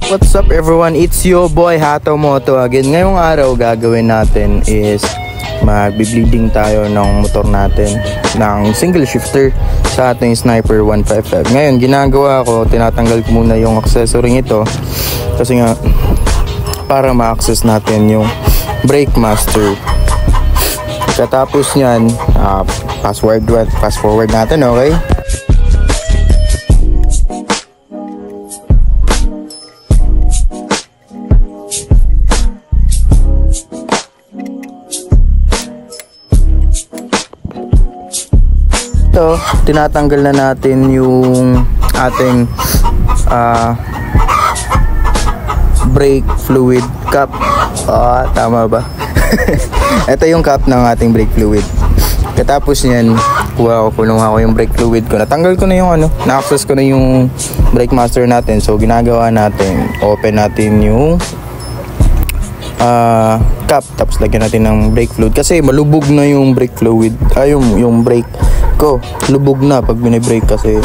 What's up everyone? It's your boy Hato Moto again. Ngayong araw gagawin natin is magbi-bleeding tayo ng motor natin ng single shifter sa ating Sniper 155. Ngayon ginagawa ko, tinatanggal ko muna yung accessory ito kasi nga para ma-access natin yung brake master. Katapos nyan, fast forward natin, okay? Ito, tinatanggal na natin yung ating brake fluid cap. Tama ba? Ito yung cap ng ating brake fluid. Katapos niyan, kinuha ko yung brake fluid ko. Natanggal ko na yung na-access ko na yung brake master natin. So ginagawa natin, open natin yung cap, tapos lagyan natin ng brake fluid kasi malubog na yung brake fluid. Yung brake ko lubog na pag bine-brake kasi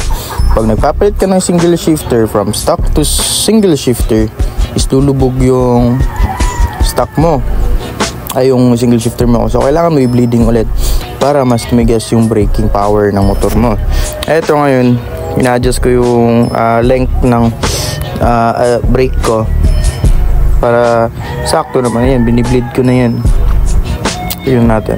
pag nagpapalit ka ng single shifter from stock to single shifter is lulubog yung stock mo, yung single shifter mo. So kailangan mo i-bleeding ulit para mas tumigas yung braking power ng motor mo. Eto ngayon, ina-adjust ko yung length ng brake ko para sakto naman yan. Binibleed ko na yan. Yun natin.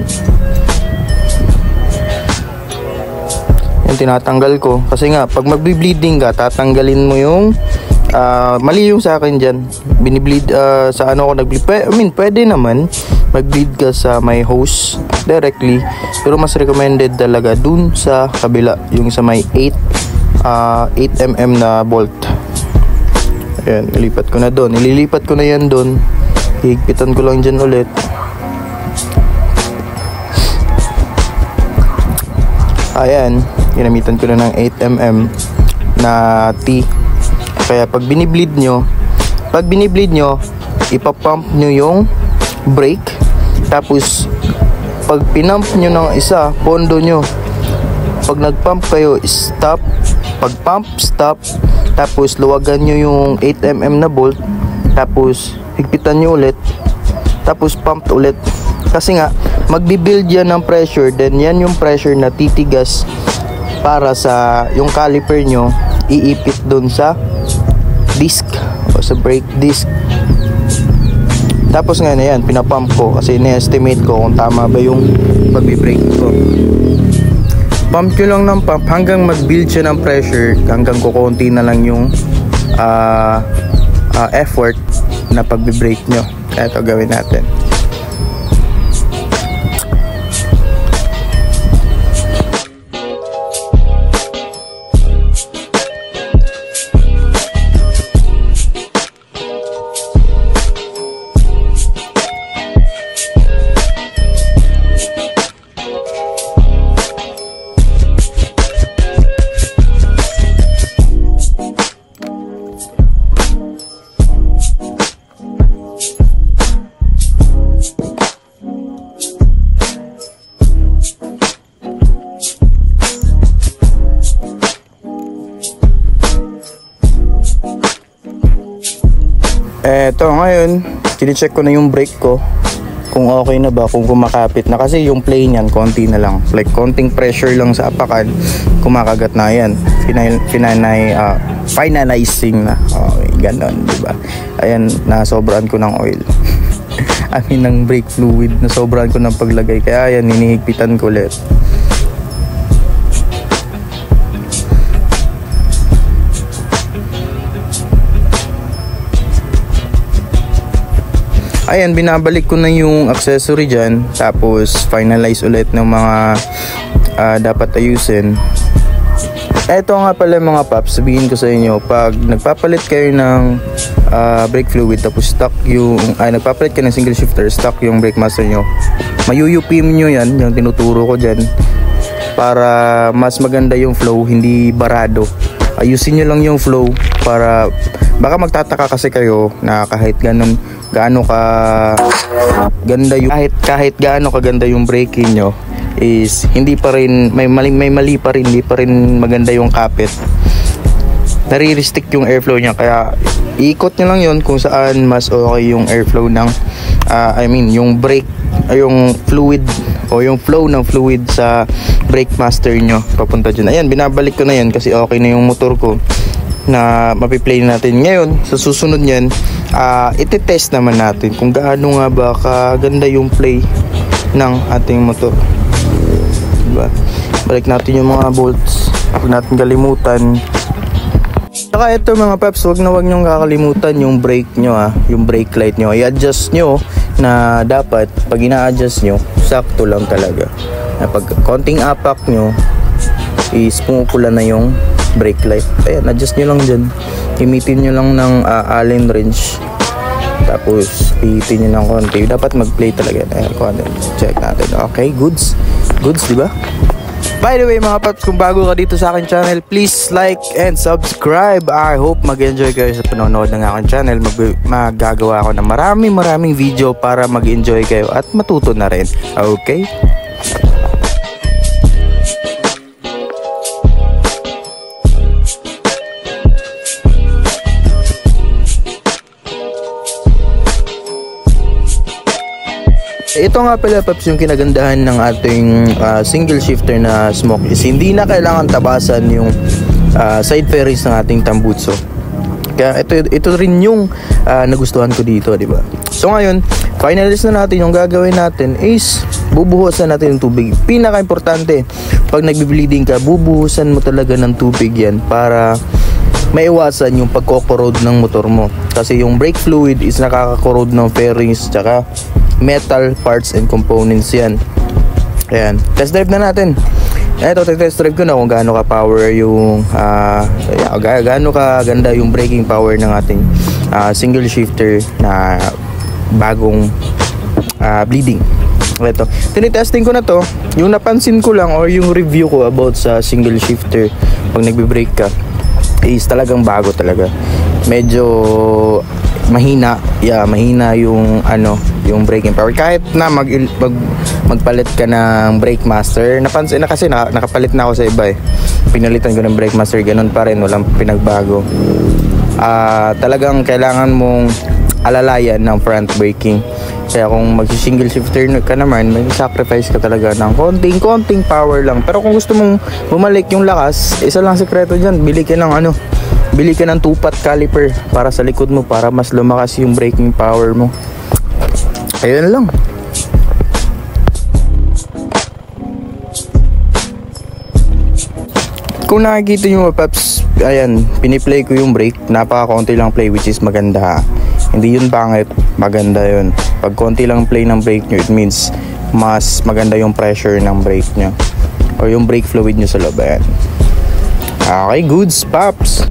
Yan tinatanggal ko kasi nga pag magbi-bleeding ka, tatanggalin mo yung mali yung sa akin dyan. Binibleed sa ako nag-bleed. Pwede naman mag-bleed ka sa may hose directly, pero mas recommended talaga dun sa kabila, yung sa may 8mm na bolt. Ayan, nilipat ko na doon. Ililipat ko na yan doon. Higpitan ko lang dyan ulit. Ayan, ginamitan ko na ng 8mm na T. Kaya pag binibleed nyo, ipapump nyo yung brake. Tapos pag pinump nyo ng isa, pondo nyo. Pag nagpump kayo, stop. Pag pump, stop. Tapos luwagan nyo yung 8mm na bolt. Tapos higpitan nyo ulit. Tapos pump ulit. Kasi nga magbibuild yan ng pressure. Then yan yung pressure na titigas para sa yung caliper nyo iipit dun sa disc o sa brake disc. Tapos ngayon ayan, pinapump ko kasi ni-estimate ko kung tama ba yung pagbi-brake ko. Pump nyo lang ng pump hanggang mag-build siya ng pressure, hanggang kukunti na lang yung effort na pagbi-brake nyo. Ito gawin natin. Eto ngayon, chine-check ko na yung brake ko kung okay na ba, kung kumakapit na, kasi yung play niyan konti na lang, like konting pressure lang sa apakan, kumakagat na yan. Finalizing na. Okay, ganon, diba? Ayan, nasobrahan ko ng oil. Ng brake fluid, nasobrahan ko ng paglagay, kaya ayan, hinihigpitan ko ulit. Ayan, binabalik ko na yung accessory dyan. Tapos finalize ulit ng mga dapat ayusin. Eto nga pala mga paps, sabihin ko sa inyo, pag nagpapalit kayo ng brake fluid, tapos stock yung nagpapalit kayo ng single shifter, stock yung brake master nyo, mayuyupim nyo yan, yung tinuturo ko dyan, para mas maganda yung flow, hindi barado. Ayusin nyo lang yung flow para baka magtataka kasi kayo na kahit gaano ka ganda yung kahit gaano kaganda yung braking nyo is hindi pa rin may mali pa rin, hindi pa rin maganda yung kapit. nare-restrict yung airflow niya. Kaya ikot nyo lang yun kung saan mas okay yung airflow ng yung brake, yung fluid o yung flow ng fluid sa brake master nyo papunta dyan. Ayan, binabalik ko na yan kasi okay na yung motor ko na mapiplay natin ngayon. Sa susunod nyan, iti-test naman natin kung gaano nga ba kaganda yung play ng ating motor, diba? Balik natin yung mga bolts, huwag natin kalimutan. Saka ito mga paps, wag nyong kakalimutan yung brake nyo, yung brake light nyo. I-adjust nyo na dapat pag ina-adjust nyo, sakto lang talaga. Na pag konting apak nyo is pumupula na yung brake light. Ayan, adjust nyo lang dyan. Gamitin nyo lang ng Allen wrench. Tapos pihitin nyo ng konti. Dapat mag-play talaga. Ayan, check natin. Okay, goods. Goods, diba? By the way mga paps, kung bago ka dito sa akin channel, please like and subscribe. I hope mag-enjoy kayo sa panonood ng aking channel. Magagawa ako ng maraming video para mag-enjoy kayo at matuto na rin. Okay? Ito nga pala paps, yung kinagandahan ng ating single shifter na smoke is hindi na kailangan tabasan yung side fairings ng ating Tambutso. Kaya ito rin yung nagustuhan ko dito, di ba? So ngayon, finalize na natin. Yung gagawin natin is bubuhusan natin ng tubig. Pinaka-importante, pag nagbi-bleeding ka, bubuhusan mo talaga ng tubig yan para maiwasan yung pagko-corrode ng motor mo. Kasi yung brake fluid is nakaka-corrode ng fairings tsaka metal parts and components yan. Ayan, test drive na natin. Ito, test drive ko na kung gaano ka power yung gaano ka ganda yung braking power ng ating single shifter na bagong bleeding. Ito, tinitesting ko na to. Yung napansin ko lang or yung review ko about sa single shifter pag nagbe-brake ka is talagang bago talaga. Medyo mahina yung yung braking power. Kahit na magpalit ka ng brake master, napansin na kasi nakapalit na ako sa iba pinalitan ko ng brake master, ganun pa rin, walang pinagbago. Talagang kailangan mong alalayan ng front braking. Kaya kung mag-single shifter ka naman, may sacrifice ka talaga ng konting power lang. Pero kung gusto mong bumalik yung lakas, isa lang sekreto dyan, bili ka ng 2-pot caliper para sa likod mo para mas lumakas yung braking power mo. Ayun lang. Kung nakikita nyo paps, ayan, piniplay ko yung brake. Napaka-konti lang play, which is maganda. Hindi yun pangit, maganda yun. Pag konti lang play ng brake nyo, it means mas maganda yung pressure ng brake nyo o yung brake fluid nyo sa loob. Ayan. Okay, goods paps.